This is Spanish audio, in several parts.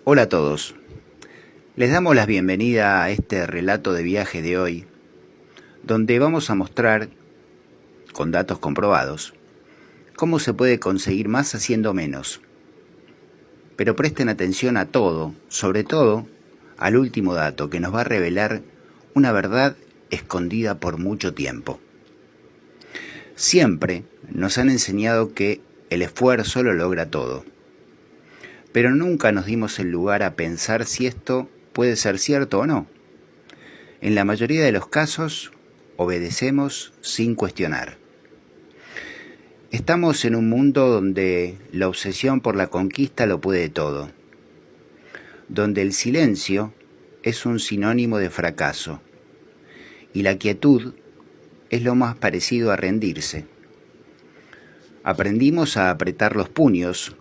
Hola a todos, les damos la bienvenida a este relato de viaje de hoy, donde vamos a mostrar, con datos comprobados, cómo se puede conseguir más haciendo menos. Pero presten atención a todo, sobre todo al último dato que nos va a revelar una verdad escondida por mucho tiempo. Siempre nos han enseñado que el esfuerzo lo logra todo, pero nunca nos dimos el lugar a pensar si esto puede ser cierto o no. En la mayoría de los casos, obedecemos sin cuestionar. Estamos en un mundo donde la obsesión por la conquista lo puede todo, donde el silencio es un sinónimo de fracaso y la quietud es lo más parecido a rendirse. Aprendimos a apretar los puños,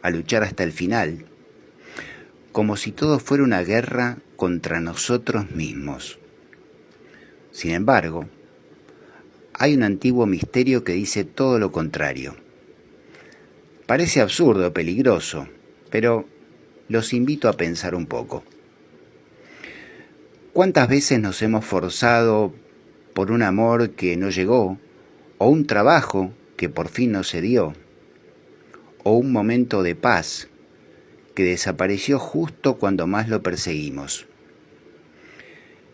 a luchar hasta el final, como si todo fuera una guerra contra nosotros mismos. Sin embargo, hay un antiguo misterio que dice todo lo contrario. Parece absurdo, peligroso, pero los invito a pensar un poco. ¿Cuántas veces nos hemos forzado por un amor que no llegó, o un trabajo que por fin no se dio, o un momento de paz que desapareció justo cuando más lo perseguimos?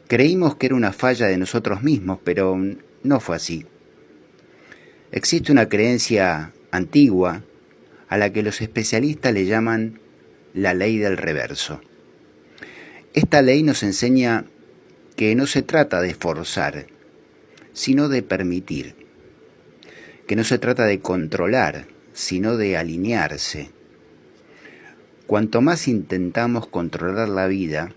Creímos que era una falla de nosotros mismos, pero no fue así. Existe una creencia antigua a la que los especialistas le llaman la ley del reverso. Esta ley nos enseña que no se trata de forzar, sino de permitir, que no se trata de controlar, sino de alinearse. Cuanto más intentamos controlar la vida,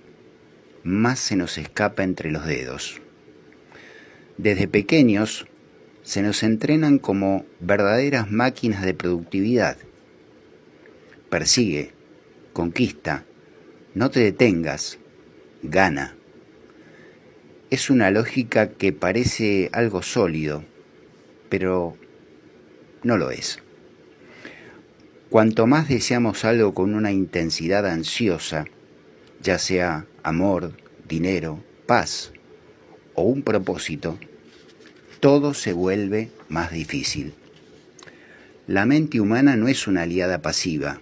más se nos escapa entre los dedos. Desde pequeños se nos entrenan como verdaderas máquinas de productividad. Persigue, conquista, no te detengas, gana. Es una lógica que parece algo sólido, pero no lo es. Cuanto más deseamos algo con una intensidad ansiosa, ya sea amor, dinero, paz o un propósito, todo se vuelve más difícil. La mente humana no es una aliada pasiva.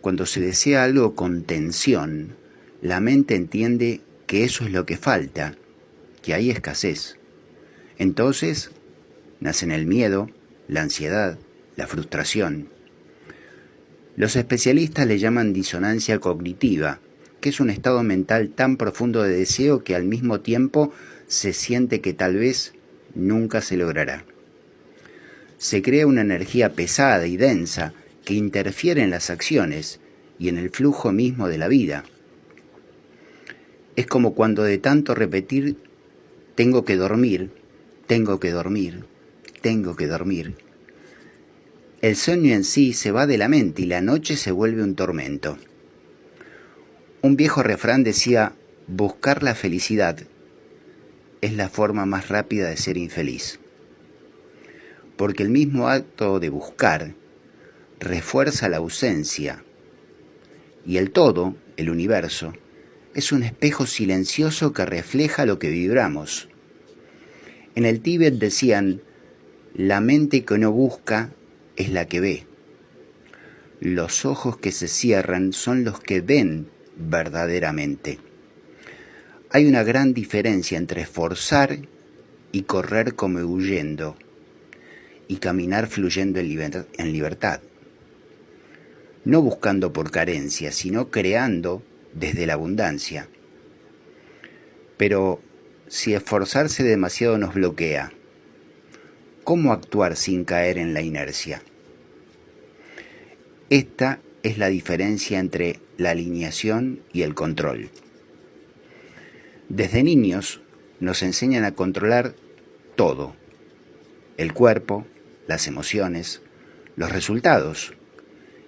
Cuando se desea algo con tensión, la mente entiende que eso es lo que falta, que hay escasez. Entonces, nacen el miedo, la ansiedad, la frustración. Los especialistas le llaman disonancia cognitiva, que es un estado mental tan profundo de deseo que al mismo tiempo se siente que tal vez nunca se logrará. Se crea una energía pesada y densa que interfiere en las acciones y en el flujo mismo de la vida. Es como cuando de tanto repetir, tengo que dormir, tengo que dormir, tengo que dormir. El sueño en sí se va de la mente y la noche se vuelve un tormento. Un viejo refrán decía, buscar la felicidad es la forma más rápida de ser infeliz. Porque el mismo acto de buscar refuerza la ausencia y el todo, el universo, es un espejo silencioso que refleja lo que vibramos. En el Tíbet decían, la mente que no busca es la que ve. Los ojos que se cierran son los que ven verdaderamente. Hay una gran diferencia entre esforzar y correr como huyendo, y caminar fluyendo en libertad. No buscando por carencia, sino creando desde la abundancia. Pero si esforzarse demasiado nos bloquea, ¿cómo actuar sin caer en la inercia? Esta es la diferencia entre la alineación y el control. Desde niños nos enseñan a controlar todo: el cuerpo, las emociones, los resultados,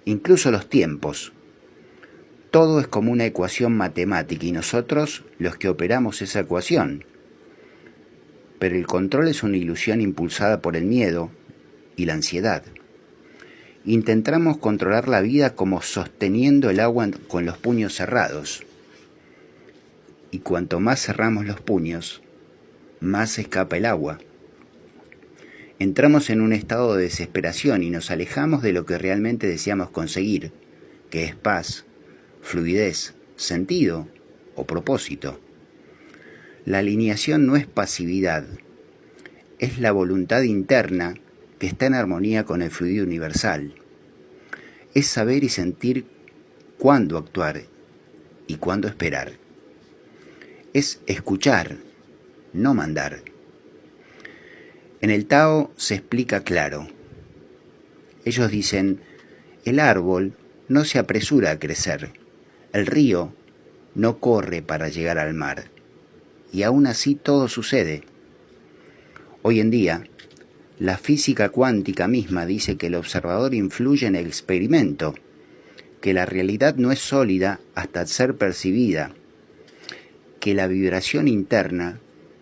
incluso los tiempos. Todo es como una ecuación matemática y nosotros los que operamos esa ecuación. Pero el control es una ilusión impulsada por el miedo y la ansiedad. intentamos controlar la vida como sosteniendo el agua con los puños cerrados. Y cuanto más cerramos los puños, más escapa el agua. Entramos en un estado de desesperación y nos alejamos de lo que realmente deseamos conseguir, que es paz, fluidez, sentido o propósito. La alineación no es pasividad, es la voluntad interna que está en armonía con el fluido universal. Es saber y sentir cuándo actuar y cuándo esperar. Es escuchar, no mandar. En el Tao se explica claro. Ellos dicen, el árbol no se apresura a crecer, el río no corre para llegar al mar, y aún así todo sucede. Hoy en día, la física cuántica misma dice que el observador influye en el experimento, que la realidad no es sólida hasta ser percibida, que la vibración interna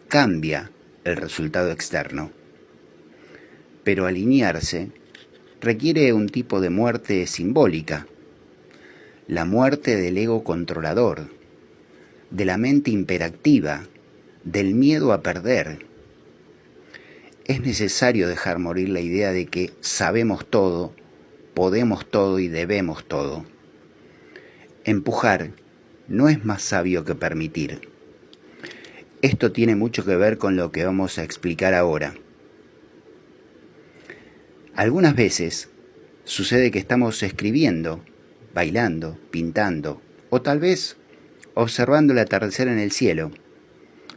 cambia el resultado externo. Pero alinearse requiere un tipo de muerte simbólica, la muerte del ego controlador, de la mente hiperactiva, del miedo a perder. Es necesario dejar morir la idea de que sabemos todo, podemos todo y debemos todo. Empujar no es más sabio que permitir. Esto tiene mucho que ver con lo que vamos a explicar ahora. Algunas veces sucede que estamos escribiendo, bailando, pintando, o tal vez observando el atardecer en el cielo,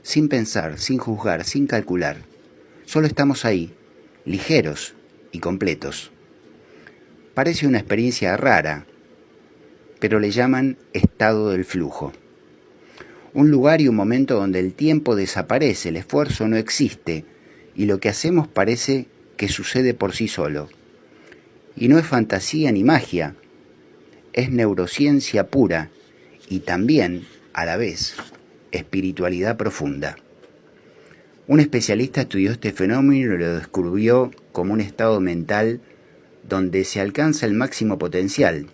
sin pensar, sin juzgar, sin calcular. Solo estamos ahí, ligeros y completos. Parece una experiencia rara, pero le llaman estado del flujo. Un lugar y un momento donde el tiempo desaparece, el esfuerzo no existe, y lo que hacemos parece que sucede por sí solo. Y no es fantasía ni magia, es neurociencia pura y también, a la vez, espiritualidad profunda. Un especialista estudió este fenómeno y lo describió como un estado mental donde se alcanza el máximo potencial.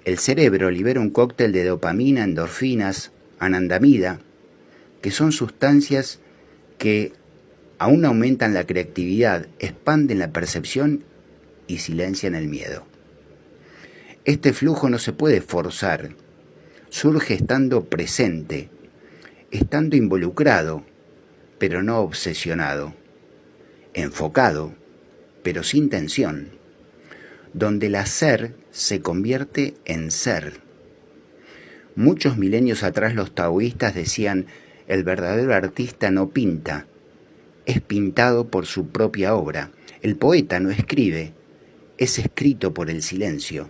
El cerebro libera un cóctel de dopamina, endorfinas, anandamida, que son sustancias que aún aumentan la creatividad, expanden la percepción y silencian el miedo. Este flujo no se puede forzar, surge estando presente, estando involucrado, pero no obsesionado, enfocado, pero sin tensión, donde el hacer se convierte en ser. Muchos milenios atrás los taoístas decían, el verdadero artista no pinta, es pintado por su propia obra. El poeta no escribe, es escrito por el silencio.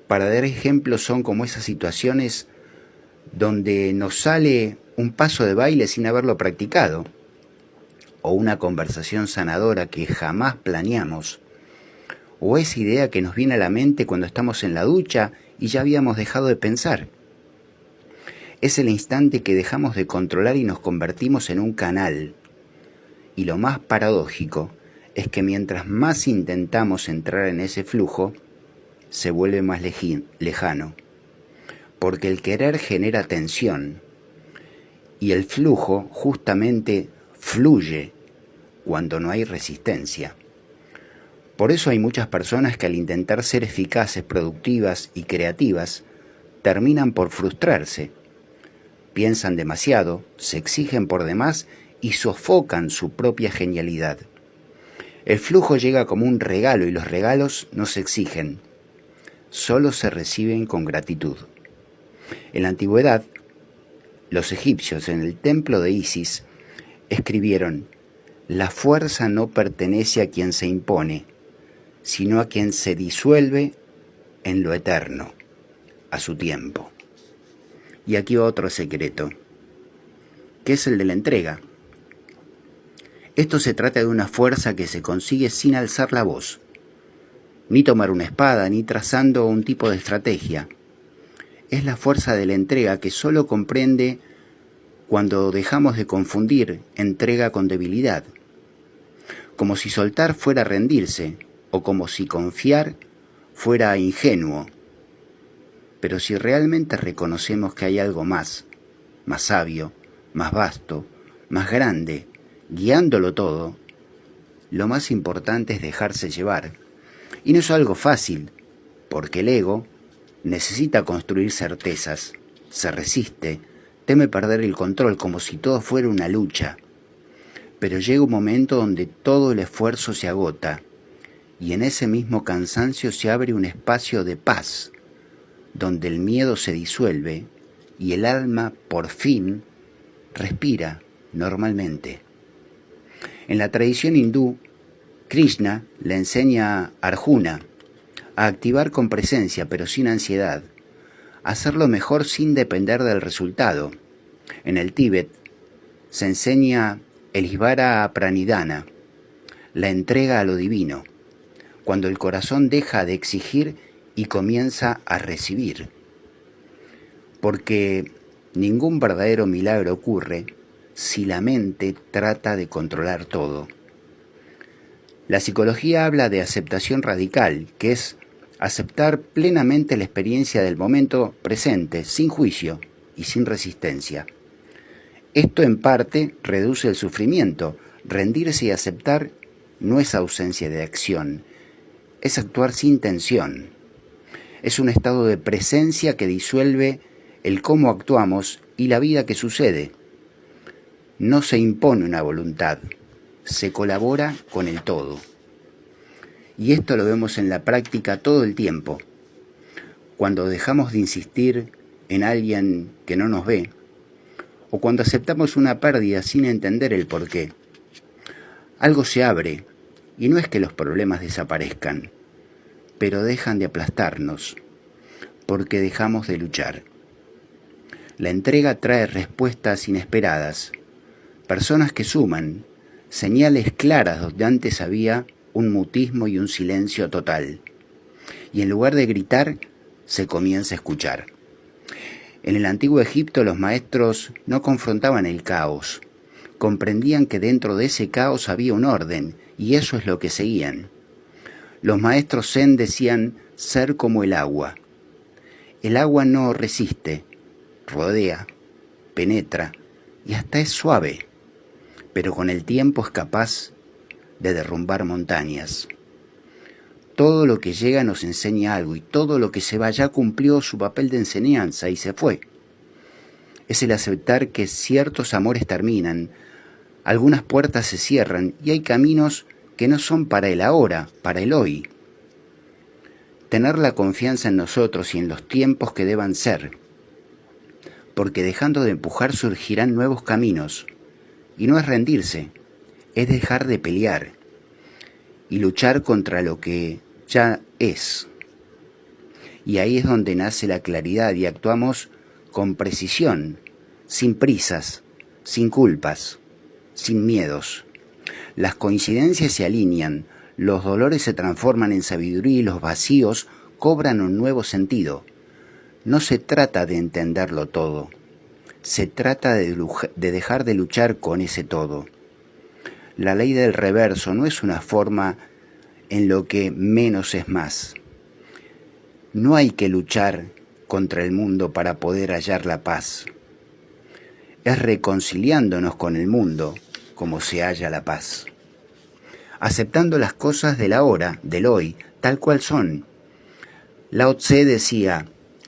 Para dar ejemplos son como esas situaciones donde nos sale un paso de baile sin haberlo practicado, o una conversación sanadora que jamás planeamos, o esa idea que nos viene a la mente cuando estamos en la ducha y ya habíamos dejado de pensar. Es el instante que dejamos de controlar y nos convertimos en un canal. Y lo más paradójico es que mientras más intentamos entrar en ese flujo, se vuelve más lejano, porque el querer genera tensión, y el flujo justamente fluye cuando no hay resistencia. Por eso hay muchas personas que al intentar ser eficaces, productivas y creativas, terminan por frustrarse. Piensan demasiado, se exigen por demás y sofocan su propia genialidad. El flujo llega como un regalo y los regalos no se exigen, solo se reciben con gratitud. En la antigüedad, los egipcios en el templo de Isis escribieron: la fuerza no pertenece a quien se impone, sino a quien se disuelve en lo eterno, a su tiempo. Y aquí otro secreto, que es el de la entrega. Esto se trata de una fuerza que se consigue sin alzar la voz, ni tomar una espada, ni trazando un tipo de estrategia. Es la fuerza de la entrega que solo comprende cuando dejamos de confundir entrega con debilidad. Como si soltar fuera rendirse, o como si confiar fuera ingenuo. Pero si realmente reconocemos que hay algo más sabio, más vasto, más grande, guiándolo todo, lo más importante es dejarse llevar. Y no es algo fácil, porque el ego necesita construir certezas, se resiste, teme perder el control como si todo fuera una lucha. Pero llega un momento donde todo el esfuerzo se agota y en ese mismo cansancio se abre un espacio de paz, donde el miedo se disuelve y el alma por fin respira normalmente. En la tradición hindú, Krishna le enseña a Arjuna a activar con presencia pero sin ansiedad, a hacerlo mejor sin depender del resultado. En el Tíbet se enseña el Isvara Pranidhana, la entrega a lo divino, cuando el corazón deja de exigir y comienza a recibir. Porque ningún verdadero milagro ocurre si la mente trata de controlar todo. La psicología habla de aceptación radical, que es aceptar plenamente la experiencia del momento presente, sin juicio y sin resistencia. Esto en parte reduce el sufrimiento. Rendirse y aceptar no es ausencia de acción, es actuar sin tensión. Es un estado de presencia que disuelve el cómo actuamos y la vida que sucede. No se impone una voluntad, se colabora con el todo. Y esto lo vemos en la práctica todo el tiempo. Cuando dejamos de insistir en alguien que no nos ve, o cuando aceptamos una pérdida sin entender el porqué. Algo se abre, y no es que los problemas desaparezcan, pero dejan de aplastarnos, porque dejamos de luchar. La entrega trae respuestas inesperadas, personas que suman, señales claras donde antes había un mutismo y un silencio total. Y en lugar de gritar, se comienza a escuchar. En el antiguo Egipto los maestros no confrontaban el caos, comprendían que dentro de ese caos había un orden, y eso es lo que seguían. Los maestros zen decían ser como el agua. El agua no resiste, rodea, penetra y hasta es suave, pero con el tiempo es capaz de derrumbar montañas. Todo lo que llega nos enseña algo y todo lo que se va ya cumplió su papel de enseñanza y se fue. Es el aceptar que ciertos amores terminan, algunas puertas se cierran y hay caminos que no son para el ahora, para el hoy. Tener la confianza en nosotros y en los tiempos que deban ser, porque dejando de empujar surgirán nuevos caminos. Y no es rendirse, es dejar de pelear y luchar contra lo que ya es. Y ahí es donde nace la claridad y actuamos con precisión, sin prisas, sin culpas, sin miedos. Las coincidencias se alinean, los dolores se transforman en sabiduría y los vacíos cobran un nuevo sentido. No se trata de entenderlo todo, se trata de dejar de luchar con ese todo. La ley del reverso no es una forma en lo que menos es más. No hay que luchar contra el mundo para poder hallar la paz. Es reconciliándonos con el mundo como se halla la paz. Aceptando las cosas del ahora, del hoy, tal cual son. Lao Tse decía,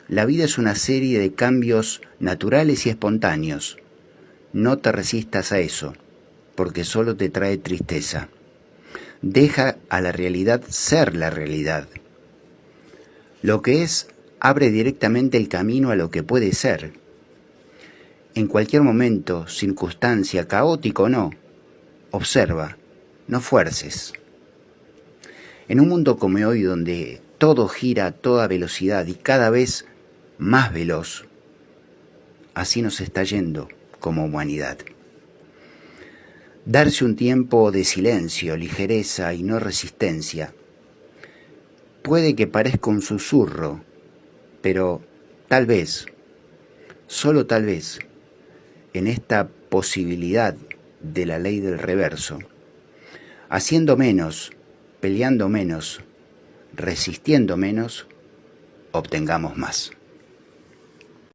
la vida es una serie de cambios naturales y espontáneos. No te resistas a eso, porque solo te trae tristeza. Deja a la realidad ser la realidad. Lo que es abre directamente el camino a lo que puede ser. En cualquier momento, circunstancia, caótico o no, observa, no fuerces. En un mundo como hoy donde todo gira a toda velocidad y cada vez más veloz, así nos está yendo como humanidad. Darse un tiempo de silencio, ligereza y no resistencia. Puede que parezca un susurro, pero tal vez, solo tal vez, en esta posibilidad de la ley del reverso, haciendo menos peleando menos, resistiendo menos, obtengamos más.